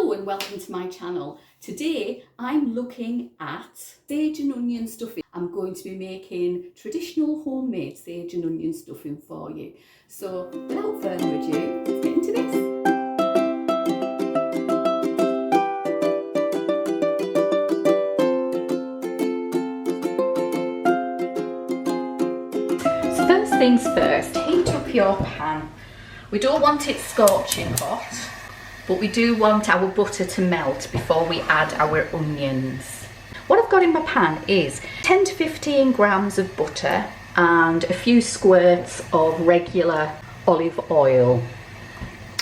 Hello and welcome to my channel. Today I'm looking at sage and onion stuffing. I'm going to be making traditional homemade sage and onion stuffing for you. So without further ado, let's get into this. So first things first, heat up your pan. We don't want it scorching hot, but we do want our butter to melt before we add our onions. What I've got in my pan is 10 to 15 grams of butter and a few squirts of regular olive oil.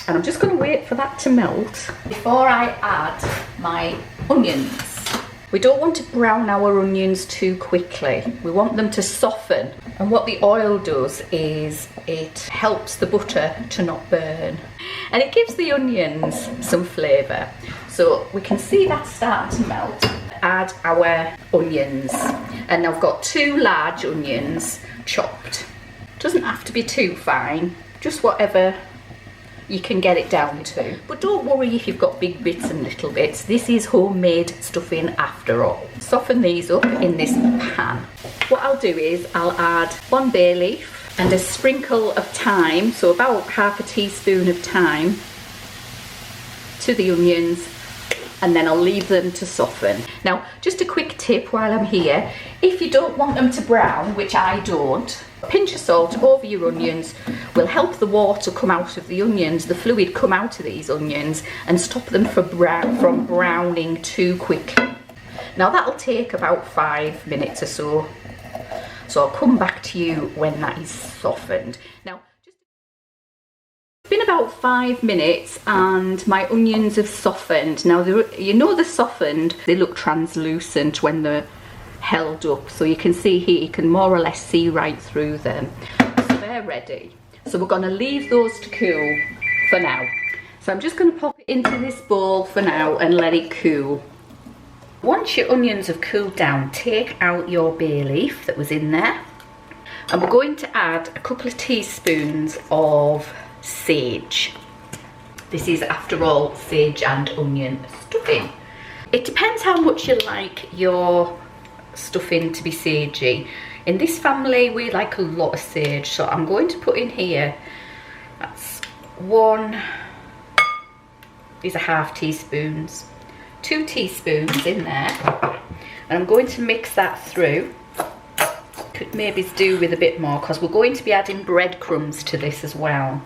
And I'm just going to wait for that to melt before I add my onions. We don't want to brown our onions too quickly. We want them to soften. And what the oil does is it helps the butter to not burn. And it gives the onions some flavour. So we can see that starting to melt. Add our onions. And I've got 2 large onions chopped. Doesn't have to be too fine, just whatever you can get it down to. But don't worry if you've got big bits and little bits. This is homemade stuffing after all. Soften these up in this pan. What I'll do is I'll add 1 bay leaf and a sprinkle of thyme, so about half a teaspoon of thyme to the onions, and then I'll leave them to soften. Now, just a quick tip while I'm here, if you don't want them to brown, which I don't, a pinch of salt over your onions will help the water come out of the onions, the fluid come out of these onions, and stop them from browning too quickly. Now that'll take about 5 minutes or so. So I'll come back to you when that is softened. Now, it's been about 5 minutes and my onions have softened. Now, you know they're softened, they look translucent when they're held up. So you can see here, you can more or less see right through them. So they're ready. So we're going to leave those to cool for now. So I'm just going to pop it into this bowl for now and let it cool. Once your onions have cooled down, take out your bay leaf that was in there, and we're going to add a couple of teaspoons of sage. This is, after all, sage and onion stuffing. It depends how much you like your stuffing to be sagey. In this family, we like a lot of sage, so I'm going to put in here, that's 1, these are half teaspoons. 2 teaspoons in there, and I'm going to mix that through. Could maybe do with a bit more because we're going to be adding breadcrumbs to this as well.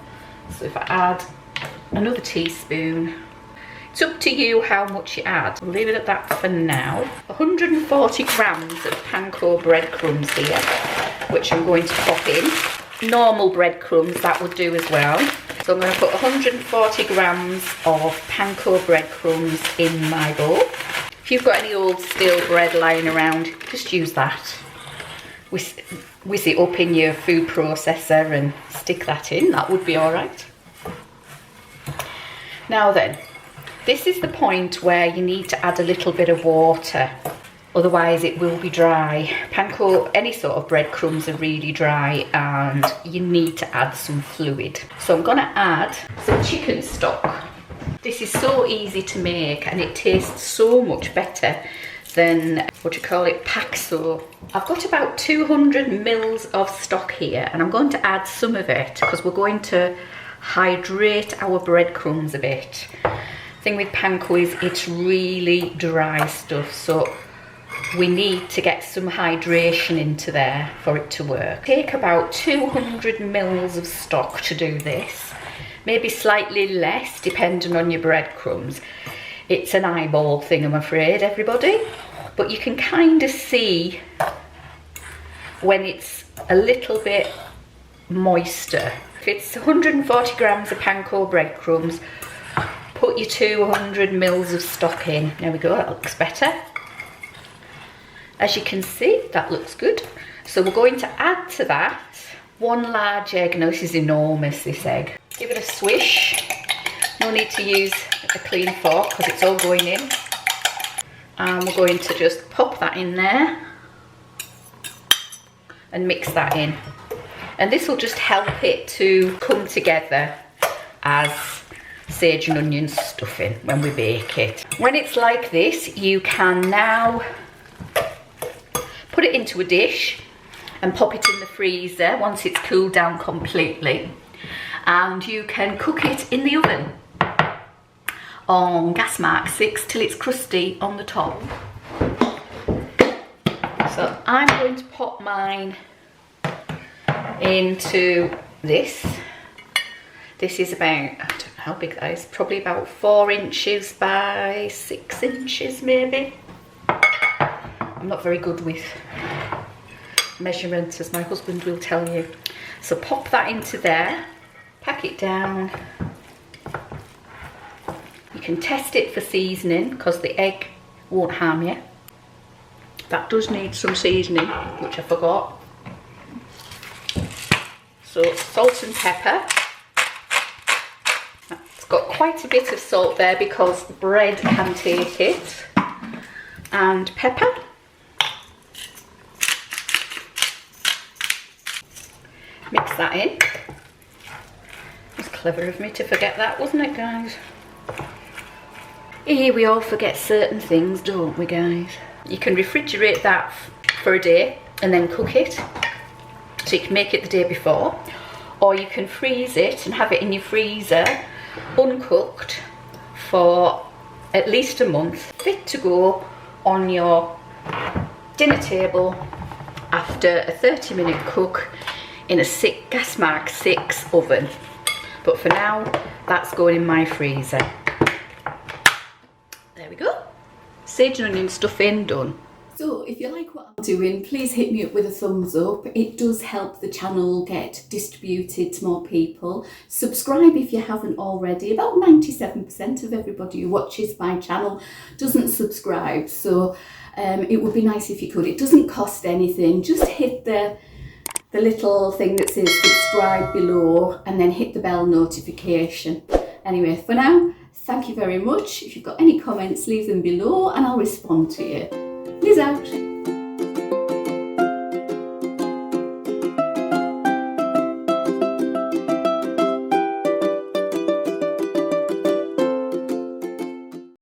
So if I add another teaspoon, it's up to you how much you add. We'll leave it at that for now. 140 grams of panko breadcrumbs here, which I'm going to pop in. Normal breadcrumbs, that would do as well. So I'm going to put 140 grams of panko breadcrumbs in my bowl. If you've got any old stale bread lying around, just use that. Whiz it up in your food processor and stick that in, that would be alright. Now then, this is the point where you need to add a little bit of water. Otherwise it will be dry. Panko, any sort of breadcrumbs are really dry and you need to add some fluid. So I'm going to add some chicken stock. This is so easy to make and it tastes so much better than, Paxo. I've got about 200 mils of stock here and I'm going to add some of it because we're going to hydrate our breadcrumbs a bit. The thing with panko is it's really dry stuff, so we need to get some hydration into there for it to work. Take about 200 mils of stock to do this, maybe slightly less depending on your breadcrumbs. It's an eyeball thing, I'm afraid, everybody, but you can kind of see when it's a little bit moister. If it's 140 grams of panko breadcrumbs, put your 200 mils of stock in. There we go, that looks better. As you can see, that looks good. So we're going to add to that 1 large egg. Now this is enormous, this egg. Give it a swish. No need to use a clean fork because it's all going in. And we're going to just pop that in there and mix that in. And this will just help it to come together as sage and onion stuffing when we bake it. When it's like this, you can now put it into a dish and pop it in the freezer once it's cooled down completely. And you can cook it in the oven on gas mark 6 till it's crusty on the top. So I'm going to pop mine into this. This is about, I don't know how big that is, probably about 4 inches by 6 inches maybe. I'm not very good with measurements, as my husband will tell you. So pop that into there, pack it down. You can test it for seasoning because the egg won't harm you. That does need some seasoning, which I forgot. So salt and pepper. It's got quite a bit of salt there because bread can take it. And pepper. Mix that in. It was clever of me to forget that, wasn't it, guys? Here we all forget certain things, don't we, guys? You can refrigerate that for a day and then cook it. So you can make it the day before. Or you can freeze it and have it in your freezer uncooked for at least a month. Fit to go on your dinner table after a 30-minute cook in a gas mark 6 oven. But for now, that's going in my freezer. There we go. Sage and onion stuffing done. So if you like what I'm doing, please hit me up with a thumbs up. It does help the channel get distributed to more people. Subscribe if you haven't already. About 97% of everybody who watches my channel doesn't subscribe. So it would be nice if you could. It doesn't cost anything. Just hit the little thing that says subscribe below and then hit the bell notification. Anyway, for now, thank you very much. If you've got any comments, leave them below and I'll respond to you. Liz out.